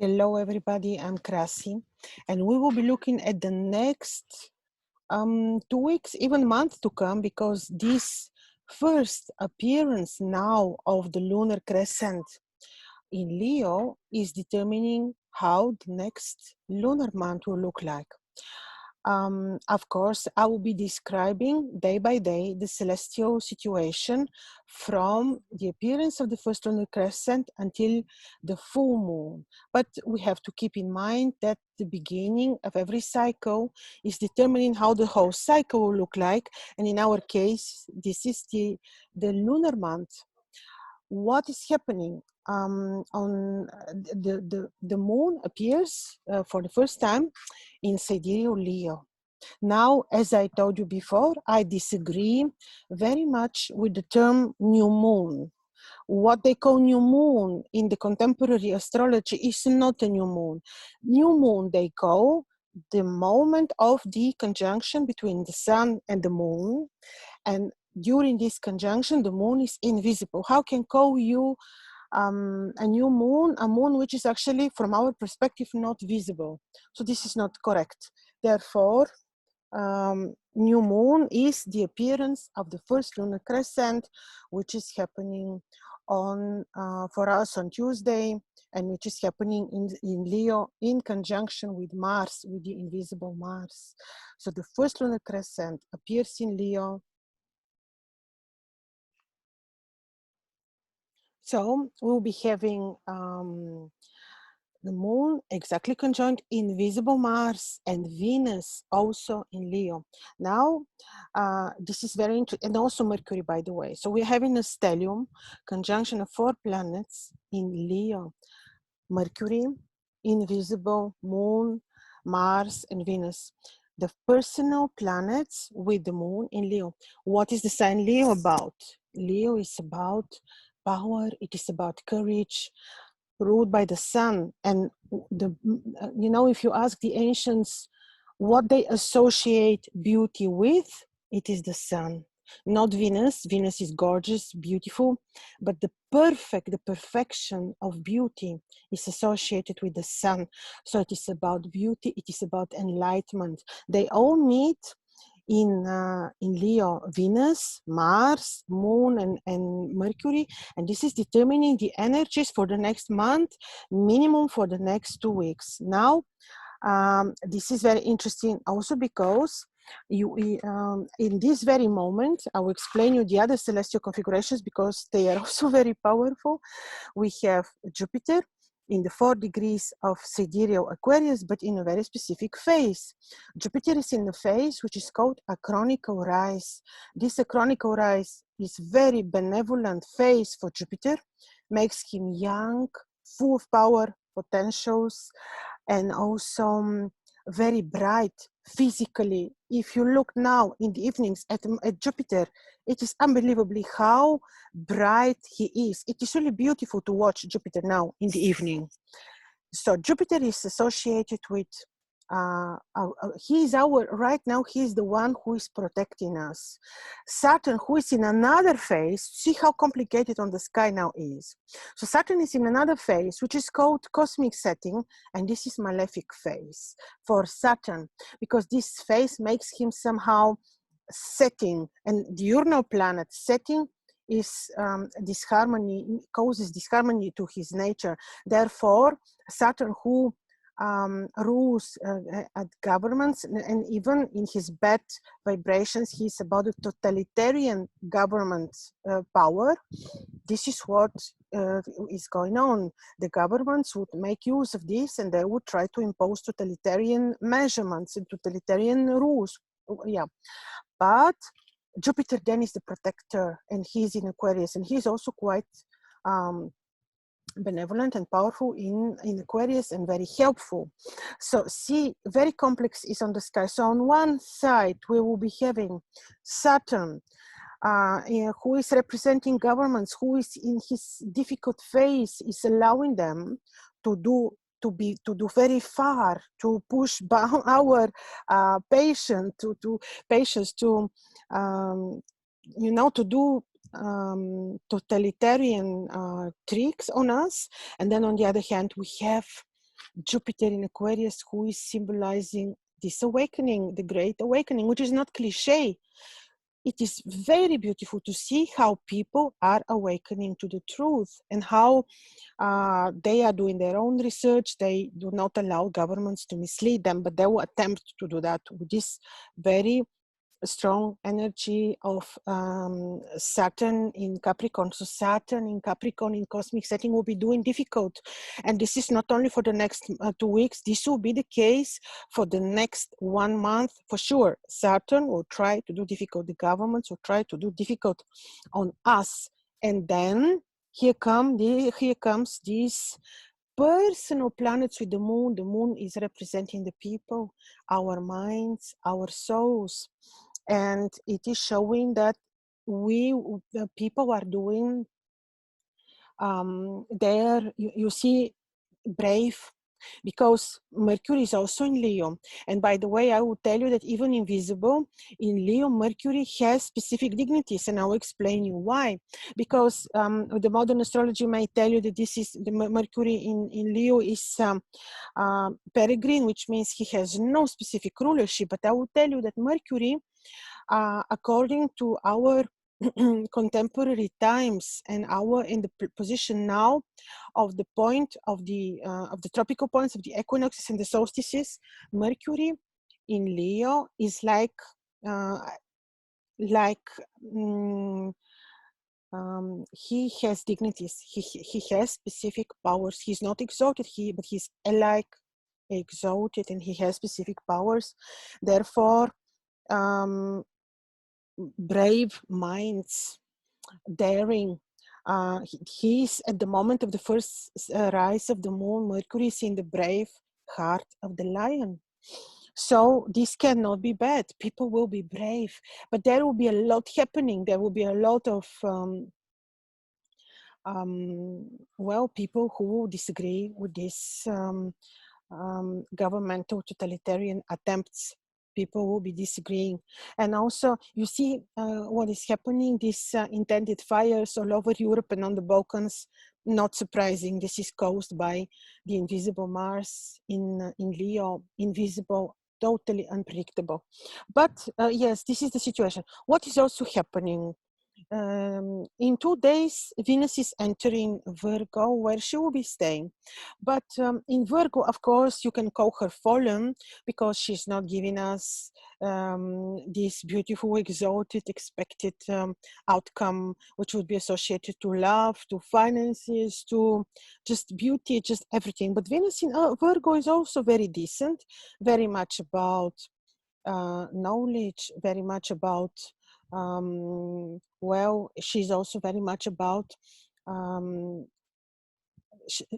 Hello, everybody. I'm Krasi, and we will be looking at the next 2 weeks, even month to come, because this first appearance now of the lunar crescent in Leo is determining how the next lunar month will look like. Of course, I will be describing day by day the celestial situation from the appearance of the first lunar crescent until the full moon. But we have to keep in mind that the beginning of every cycle is determining how the whole cycle will look like. And in our case, this is the lunar month. What is happening? On the moon appears for the first time in sidereal Leo. Now, as I told you before, I disagree very much with the term new moon. What they call new moon in the contemporary astrology is not a new moon. New moon they call the moment of the conjunction between the sun and the moon, and during this conjunction the moon is invisible. How can call you a new moon, a moon which is actually from our perspective not visible? So this is not correct. Therefore, new moon is the appearance of the first lunar crescent, which is happening on for us on Tuesday, and which is happening in Leo in conjunction with Mars, with the invisible Mars. So the first lunar crescent appears in Leo. So we'll be having the moon exactly conjunct invisible Mars and Venus also in Leo. Now, this is very interesting, and also Mercury, by the way. So we're having a stellium conjunction of 4 planets in Leo: Mercury, invisible, Moon, Mars, and Venus. The personal planets with the moon in Leo. What is the sign Leo about? Leo is about power, it is about courage, ruled by the sun. And if you ask the ancients what they associate beauty with, it is the sun, not Venus. Venus is gorgeous, beautiful, but the perfection of beauty is associated with the sun. So it is about beauty, it is about enlightenment. They all meet in Leo: Venus, Mars, Moon, and Mercury, and this is determining the energies for the next month, minimum for the next 2 weeks. Now, this is very interesting also because in this very moment, I will explain you the other celestial configurations because they are also very powerful. We have Jupiter in the 4 degrees of sidereal Aquarius, but in a very specific phase. Jupiter is in the phase which is called acronical rise. This acronical rise is very benevolent phase for Jupiter, makes him young, full of power, potentials, and also very bright physically. If you look now in the evenings at Jupiter, it is unbelievably how bright he is. It is really beautiful to watch Jupiter now in the evening. So Jupiter is associated with, right now, he's the one who is protecting us. Saturn, who is in another phase, see how complicated on the sky now is. So Saturn is in another phase, which is called cosmic setting, and this is malefic phase for Saturn, because this phase makes him somehow setting, and diurnal planet setting is disharmony, causes disharmony to his nature. Therefore, Saturn, who rules at governments, and even in his bad vibrations, he's about a totalitarian government power. This is what is going on. The governments would make use of this, and they would try to impose totalitarian measurements and totalitarian rules. Yeah, but Jupiter then is the protector, and he's in Aquarius, and he's also quite benevolent and powerful in Aquarius, and very helpful. So see, very complex is on the sky. So on one side, we will be having Saturn, who is representing governments, who is in his difficult phase, is allowing them to do very far, to push our patience, to do totalitarian tricks on us. And then on the other hand, we have Jupiter in Aquarius, who is symbolizing this awakening, the great awakening, which is not cliche. It is very beautiful to see how people are awakening to the truth and how they are doing their own research. They do not allow governments to mislead them, but they will attempt to do that with this very strong energy of Saturn in Capricorn. So Saturn in Capricorn in cosmic setting will be doing difficult. And this is not only for the next 2 weeks, this will be the case for the next 1 month for sure. Saturn will try to do difficult. The governments will try to do difficult on us. And then here comes this personal planets with the moon. The moon is representing the people, our minds, our souls. And it is showing that the people are doing you see, brave, because Mercury is also in Leo. And by the way, I will tell you that even invisible in Leo, Mercury has specific dignities, and I'll explain you why. Because the modern astrology might tell you that this is the Mercury in Leo is peregrine, which means he has no specific rulership. But I will tell you that Mercury, according to our contemporary times and in the position now of the point of the tropical points of the equinoxes and the solstices, Mercury in Leo is like he has dignities. He has specific powers. He's not exalted, but he's like exalted, and he has specific powers. Therefore, brave minds, daring. He's at the moment of the first rise of the moon. Mercury is in the brave heart of the lion. So this cannot be bad. People will be brave, but there will be a lot happening. There will be a lot of people who disagree with this governmental totalitarian attempts. People will be disagreeing. And also, you see what is happening, these intended fires all over Europe and on the Balkans. Not surprising. This is caused by the invisible Mars in Leo. Invisible, totally unpredictable. But yes, this is the situation. What is also happening? In 2 days, Venus is entering Virgo, where she will be staying. But in Virgo, of course, you can call her fallen, because she's not giving us this beautiful, exalted, expected outcome, which would be associated to love, to finances, to just beauty, just everything. But Venus in Virgo is also very decent, very much about knowledge, very much about she's also very much about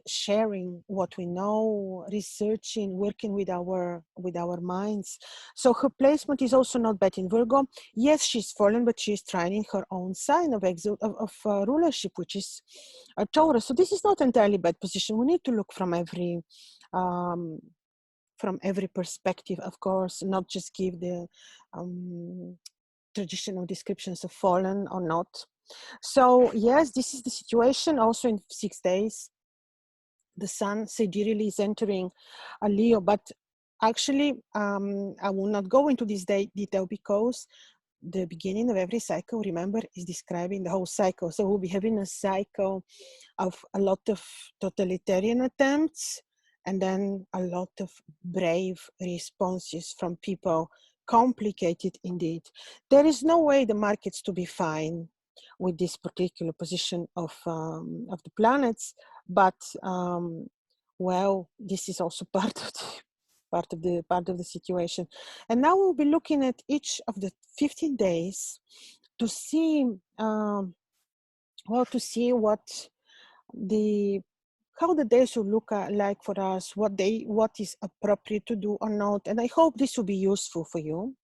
sharing what we know, researching, working with our minds. So her placement is also not bad in Virgo. Yes, she's fallen, but she's trying in her own sign of rulership, which is a Taurus. So this is not entirely bad position. We need to look from every perspective, of course, not just give the traditional descriptions of fallen or not. So yes, this is the situation. Also in 6 days, the sun sidereally is entering a Leo, but actually I will not go into this detail, because the beginning of every cycle, remember, is describing the whole cycle. So we'll be having a cycle of a lot of totalitarian attempts, and then a lot of brave responses from people. Complicated indeed. There is no way the markets to be fine with this particular position of the planets, but this is also part of the situation. And now we'll be looking at each of the 15 days to see how the days will look like for us, what is appropriate to do or not. And I hope this will be useful for you.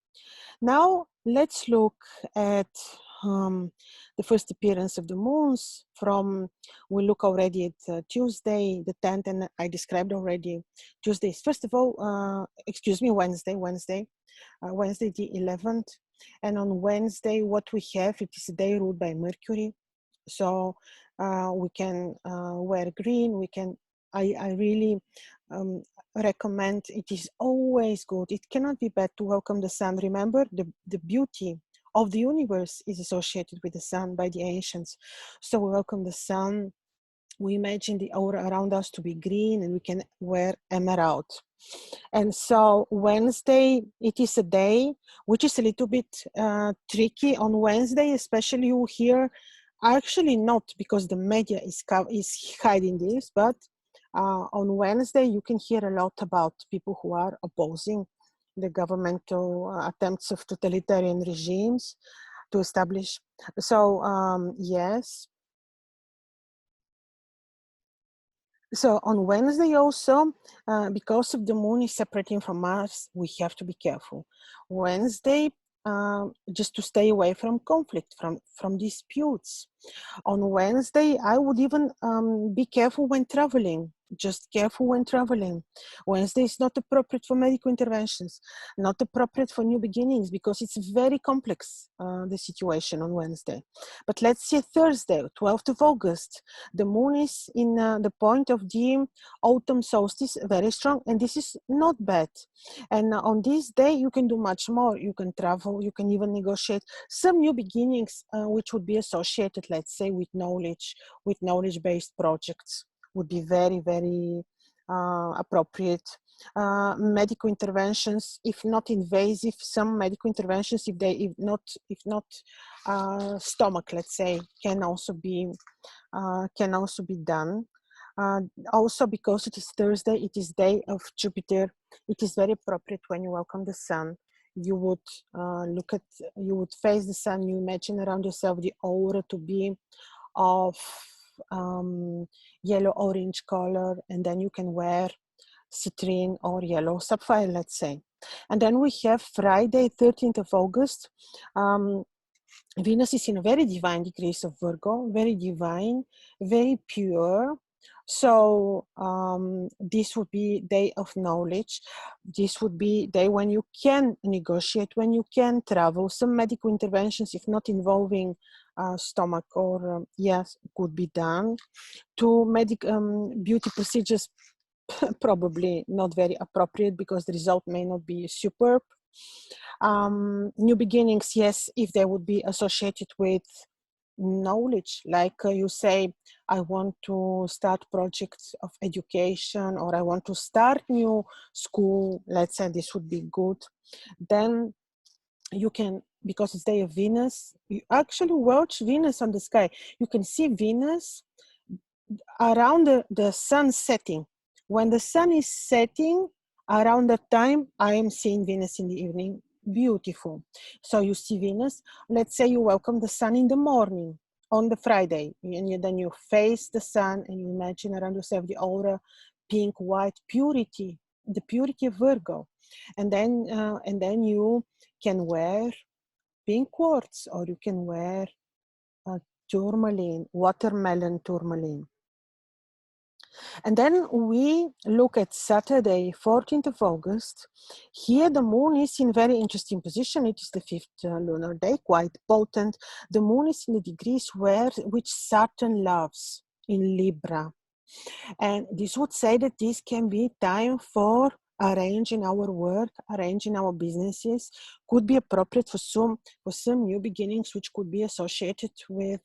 Now let's look at the first appearance of the moons. We look already at Tuesday, the 10th, and I described already Tuesdays. First of all, Wednesday the 11th. And on Wednesday, what we have, it is a day ruled by Mercury. So we can wear green, we can I really recommend. It is always good. It cannot be bad to welcome the sun. Remember, the beauty of the universe is associated with the sun by the ancients. So we welcome the sun. We imagine the aura around us to be green, and we can wear emerald. And so Wednesday, it is a day which is a little bit tricky. On Wednesday, especially you hear, actually not because the media is hiding this, but on Wednesday you can hear a lot about people who are opposing the governmental attempts of totalitarian regimes to establish. So yes. So on Wednesday also, because of the moon is separating from Mars, we have to be careful. Wednesday, just to stay away from conflict, from disputes. On Wednesday, I would even be careful when traveling. Just careful when traveling. Wednesday is not appropriate for medical interventions, not appropriate for new beginnings, because it's very complex, the situation on Wednesday. But let's say Thursday, 12th of August, the moon is in the point of the autumn solstice, very strong, and this is not bad. And on this day, you can do much more. You can travel, you can even negotiate some new beginnings, which would be associated, let's say, with knowledge-based projects would be very, very appropriate. Medical interventions, if not invasive, some medical interventions, if not stomach, let's say, can also be done. Also, because it is Thursday, it is day of Jupiter. It is very appropriate when you welcome the sun. You would you would face the sun. You imagine around yourself the aura to be of yellow orange color, and then you can wear citrine or yellow sapphire, let's say. And then we have Friday, 13th of August. Venus is in a very divine degrees of Virgo, very divine, very pure. So this would be day of knowledge. This would be day when you can negotiate, when you can travel. Some medical interventions, if not involving stomach or yes, could be done. To beauty procedures, probably not very appropriate because the result may not be superb. New beginnings, yes, if they would be associated with knowledge, like you say, I want to start projects of education, or I want to start new school, let's say, this would be good. Then you can, because it's day of Venus, you actually watch Venus on the sky. You can see Venus around the sun setting. When the sun is setting, around that time, I am seeing Venus in the evening. Beautiful. So you see Venus. Let's say you welcome the sun in the morning on the Friday, and then you face the sun and you imagine around yourself the aura, pink, white, purity, the purity of Virgo. And then you can wear pink quartz, or you can wear tourmaline, watermelon tourmaline. And then we look at Saturday, 14th of August. Here the moon is in very interesting position. It is the 5th lunar day, quite potent. The moon is in the degrees which Saturn loves, in Libra. And this would say that this can be time for arranging our work, arranging our businesses, could be appropriate for some new beginnings, which could be associated with,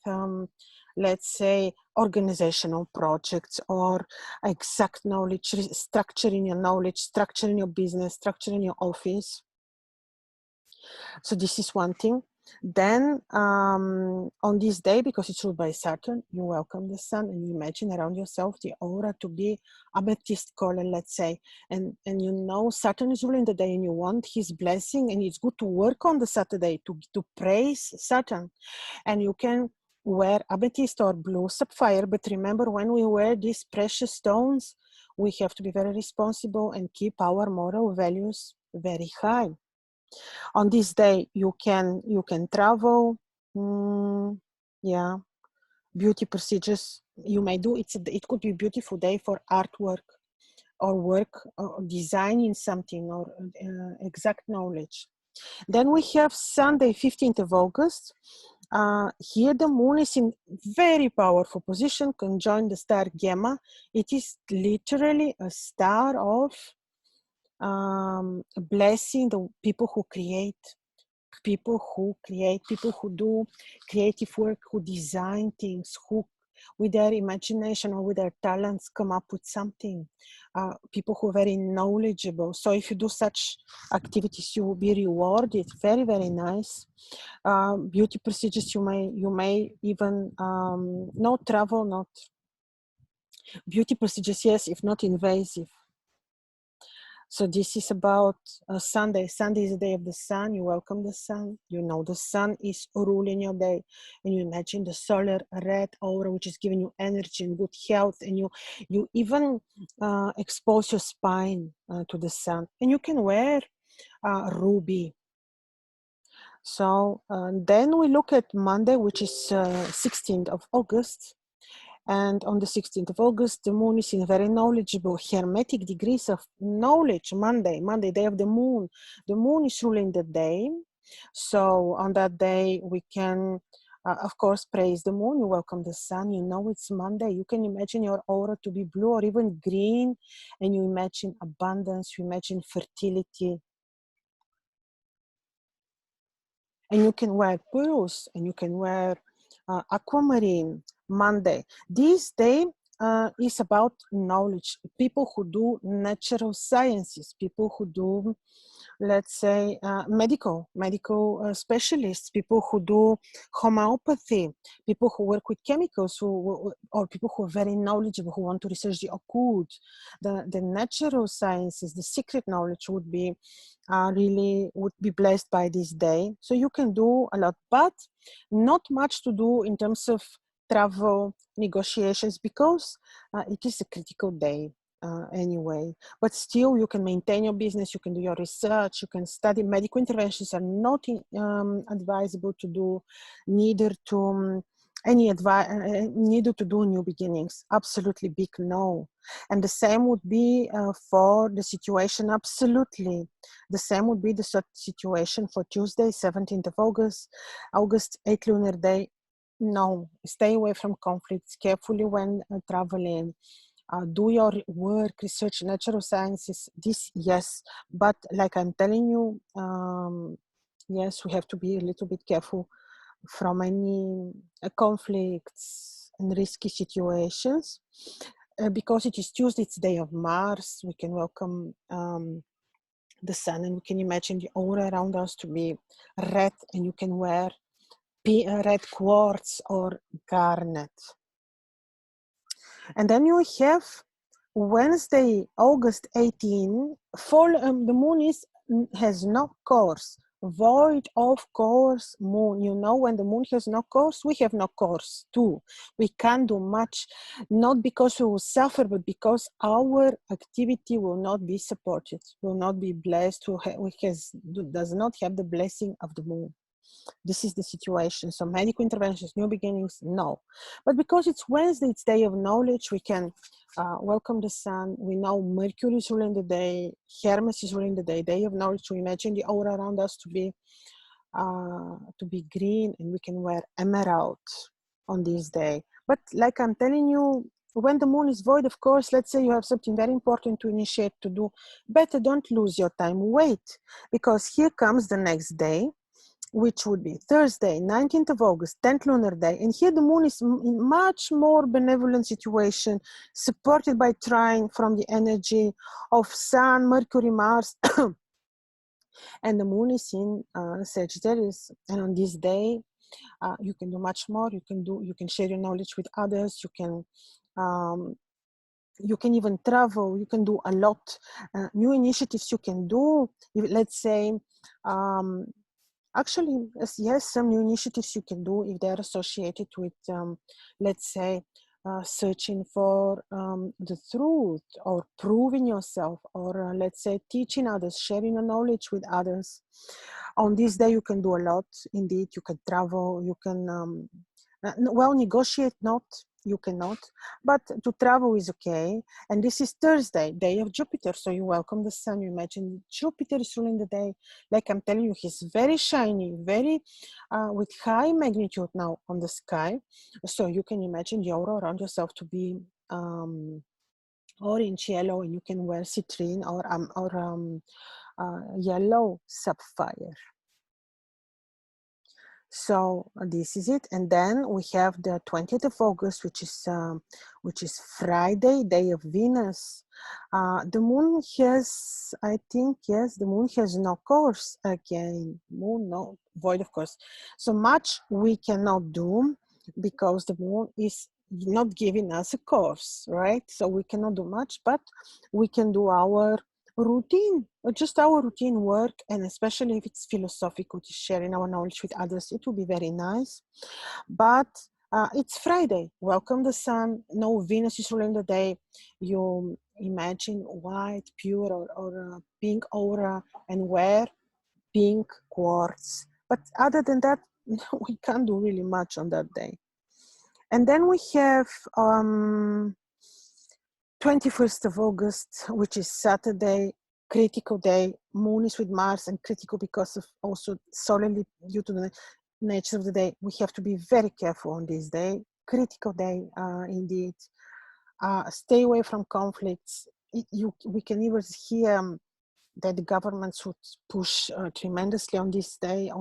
let's say, organizational projects or exact knowledge, structuring your knowledge, structuring your business, structuring your office. So this is one thing. Then on this day, because it's ruled by Saturn, you welcome the sun and you imagine around yourself the aura to be amethyst color, let's say. And you know Saturn is ruling the day and you want his blessing, and it's good to work on the Saturday to praise Saturn. And you can wear amethyst or blue sapphire, but remember, when we wear these precious stones, we have to be very responsible and keep our moral values very high. On this day, you can travel. Yeah, beauty procedures you may do. It could be a beautiful day for artwork or work or designing something or exact knowledge. Then we have Sunday, 15th of August. Here the moon is in very powerful position, conjoined the star Gamma. It is literally a star of blessing the people who create, people who do creative work, who design things, who with their imagination or with their talents come up with something. People who are very knowledgeable. So if you do such activities, you will be rewarded. Very, very nice. Beauty procedures, you may even not travel, not beauty procedures, yes, if not invasive. So this is about Sunday. Sunday is the day of the sun. You welcome the sun. You know the sun is ruling your day. And you imagine the solar red aura, which is giving you energy and good health. And you even expose your spine to the sun. And you can wear ruby. So then we look at Monday, which is 16th of August. And on the 16th of August, the moon is in very knowledgeable, hermetic degrees of knowledge. Monday, day of the moon. The moon is ruling the day. So on that day, we can, of course, praise the moon. You welcome the sun. You know it's Monday. You can imagine your aura to be blue or even green. And you imagine abundance. You imagine fertility. And you can wear pearls. And you can wear aquamarine. Monday. This day is about knowledge. People who do natural sciences, people who do, let's say, medical specialists, people who do homeopathy, people who work with chemicals, or people who are very knowledgeable, who want to research the occult, the natural sciences, the secret knowledge would be would be blessed by this day. So you can do a lot, but not much to do in terms of travel negotiations, because it is a critical day anyway. But still, you can maintain your business, you can do your research, you can study. Medical interventions are not advisable to do, neither to neither to do new beginnings. Absolutely big no. And the same would be for the situation. Absolutely the same would be the situation for Tuesday, 17th of August, 8th lunar day. No, stay away from conflicts carefully when traveling. Do your work, research, natural sciences, this, yes. But like I'm telling you, yes, we have to be a little bit careful from any conflicts and risky situations. Because it is Tuesday, it's day of Mars, we can welcome the sun, and we can imagine the aura around us to be red, and you can wear red quartz or garnet. And then you have Wednesday, August 18, the moon has no course, void of course moon. You know, when the moon has no course, we have no course too. We can't do much, not because we will suffer, but because our activity will not be supported, will not be blessed, does not have the blessing of the moon. This is the situation. So medical interventions, new beginnings, no. But because it's Wednesday, it's day of knowledge, we can welcome the sun. We know Mercury is ruling the day, Hermes is ruling the day, day of knowledge. We imagine the aura around us to be green, and we can wear emerald on this day. But like I'm telling you, when the moon is void, of course, let's say you have something very important to initiate, to do, better don't lose your time, wait, because here comes the next day, which would be Thursday, 19th of August, 10th lunar day. And here the moon is in much more benevolent situation, supported by trine from the energy of Sun, Mercury, Mars, and the moon is in Sagittarius. And on this day, you can do much more. You can share your knowledge with others. You can even travel. You can do a lot. New initiatives you can do. Let's say, actually, yes, some new initiatives you can do if they're associated with, let's say, searching for the truth, or proving yourself, or let's say teaching others, sharing your knowledge with others. On this day, you can do a lot. Indeed, you can travel. You can, well, negotiate not. you cannot, but to travel is okay. And this is Thursday, day of Jupiter, so you welcome the sun. You imagine Jupiter is ruling the day. Like I'm telling you, he's very shiny, very with high magnitude now on the sky. So you can imagine the aura around yourself to be orange, yellow, and you can wear citrine or yellow sapphire. So this is it, and then we have the 20th of August, which is Friday, day of Venus. The moon has, I think, yes, the moon has no course again. Moon, no, void of course. So much we cannot do because the moon is not giving us a course, right? So we cannot do much, but we can do our routine, just our routine work, and especially if it's philosophical, to sharing our knowledge with others, it will be very nice. But it's Friday, welcome the sun, no Venus is ruling the day. You imagine white, pure or pink aura and wear pink quartz. But other than that, we can't do really much on that day. And then we have 21st of August, which is Saturday, critical day. Moon is with Mars and critical because of also solely due to the nature of the day. We have to be very careful on this day. Critical day, indeed. Stay away from conflicts. We can even hear that the governments would push tremendously on this day.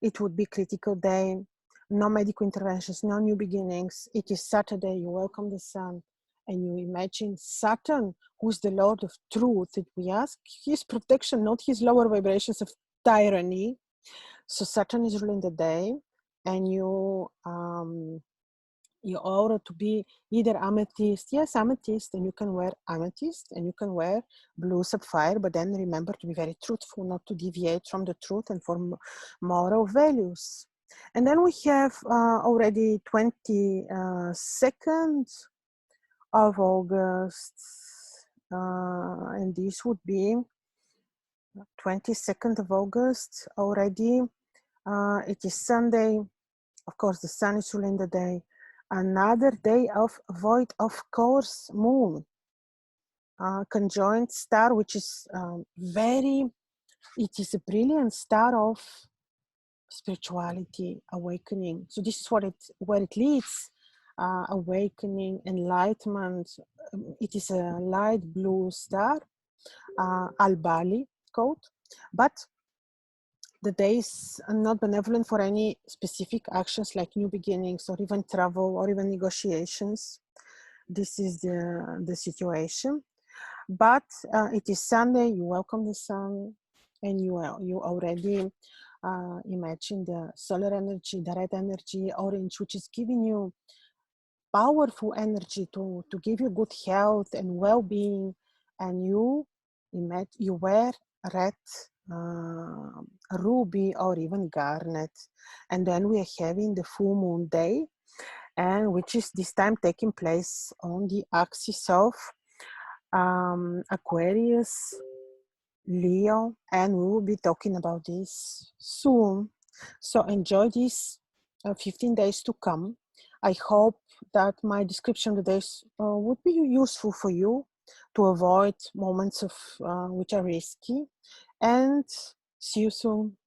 It would be critical day. No medical interventions, no new beginnings. It is Saturday, you welcome the sun, and you imagine Saturn, who's the Lord of truth, that we ask his protection, not his lower vibrations of tyranny. So Saturn is ruling the day, and you aura to be either amethyst, yes, amethyst, and you can wear amethyst, and you can wear blue sapphire, but then remember to be very truthful, not to deviate from the truth and for moral values. And then we have already 22nd of August, and this would be 22nd of August already. It is Sunday. Of course, the sun is ruling the day. Another day of void, of course, moon. Conjoined star, which is it is a brilliant star of spirituality, awakening. So this is where it leads, awakening, enlightenment. It is a light blue star, Al-Bali code, but the day is not benevolent for any specific actions like new beginnings or even travel or even negotiations. This is the situation. But it is Sunday, you welcome the sun, and you already imagine the solar energy, the red energy, orange, which is giving you powerful energy to give you good health and well-being. And you wear red, ruby, or even garnet. And then we are having the full moon day, and which is this time taking place on the axis of Aquarius, Leo, and we will be talking about this soon. So enjoy these 15 days to come. I hope that my description of the days would be useful for you to avoid moments of which are risky. And see you soon.